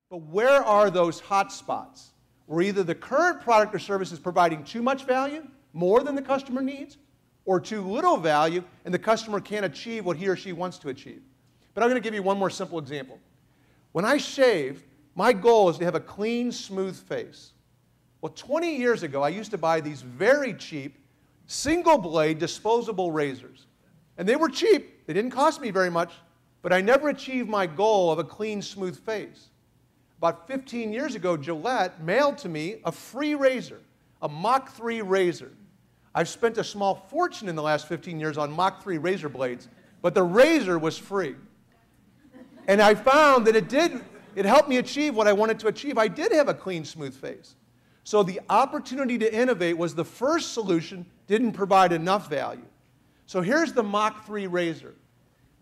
But where are those hot spots where either the current product or service is providing too much value, more than the customer needs, or too little value, and the customer can't achieve what he or she wants to achieve? But I'm going to give you one more simple example. When I shave, my goal is to have a clean, smooth face. Well, 20 years ago, I used to buy these very cheap, single-blade, disposable razors. And they were cheap. They didn't cost me very much, but I never achieved my goal of a clean, smooth face. About 15 years ago, Gillette mailed to me a free razor, a Mach 3 razor. I've spent a small fortune in the last 15 years on Mach 3 razor blades, but the razor was free. And I found that it helped me achieve what I wanted to achieve. I did have a clean, smooth face. So the opportunity to innovate was the first solution, didn't provide enough value. So here's the Mach 3 razor.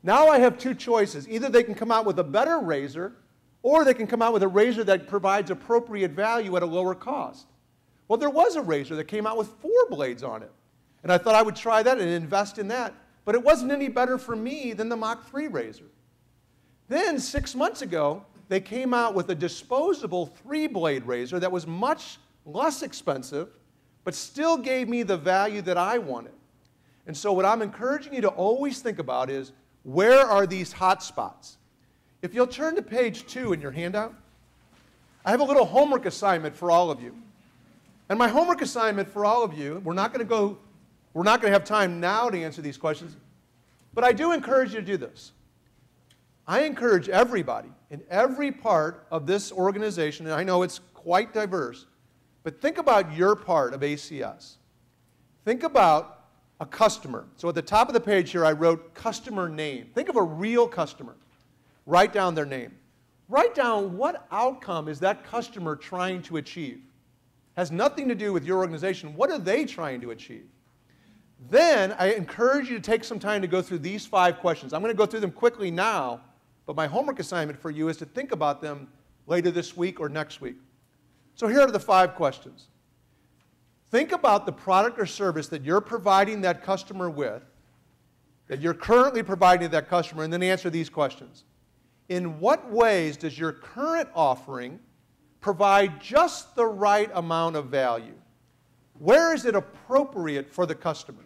Now I have two choices. Either they can come out with a better razor, or they can come out with a razor that provides appropriate value at a lower cost. Well, there was a razor that came out with 4 blades on it. And I thought I would try that and invest in that. But it wasn't any better for me than the Mach 3 razor. Then 6 months ago, they came out with a disposable 3-blade razor that was much less expensive, but still gave me the value that I wanted. And so what I'm encouraging you to always think about is, where are these hot spots? If you'll turn to page 2 in your handout, I have a little homework assignment for all of you. And my homework assignment for all of you, we're not going to have time now to answer these questions, but I do encourage you to do this. I encourage everybody in every part of this organization, and I know it's quite diverse, but think about your part of ACS. Think about a customer. So at the top of the page here, I wrote customer name. Think of a real customer. Write down their name. Write down what outcome is that customer trying to achieve. Has nothing to do with your organization. What are they trying to achieve? Then I encourage you to take some time to go through these 5 questions. I'm going to go through them quickly now, but my homework assignment for you is to think about them later this week or next week. So here are the 5 questions. Think about the product or service that you're providing that customer with, that you're currently providing to that customer, and then answer these questions. In what ways does your current offering provide just the right amount of value? Where is it appropriate for the customer?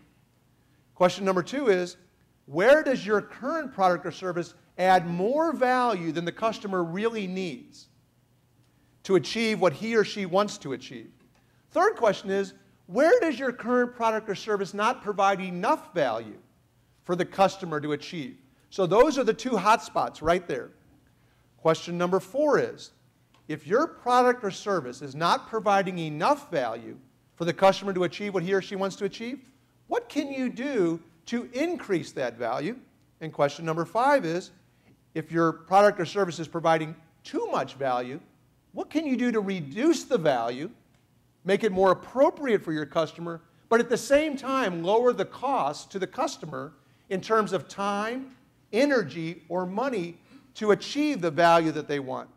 Question number 2 is, where does your current product or service add more value than the customer really needs to achieve what he or she wants to achieve? Third question is, where does your current product or service not provide enough value for the customer to achieve? So those are the 2 hot spots right there. Question number 4 is, if your product or service is not providing enough value for the customer to achieve what he or she wants to achieve, what can you do to increase that value? And question number 5 is, if your product or service is providing too much value, what can you do to reduce the value, make it more appropriate for your customer, but at the same time lower the cost to the customer in terms of time, energy, or money to achieve the value that they want?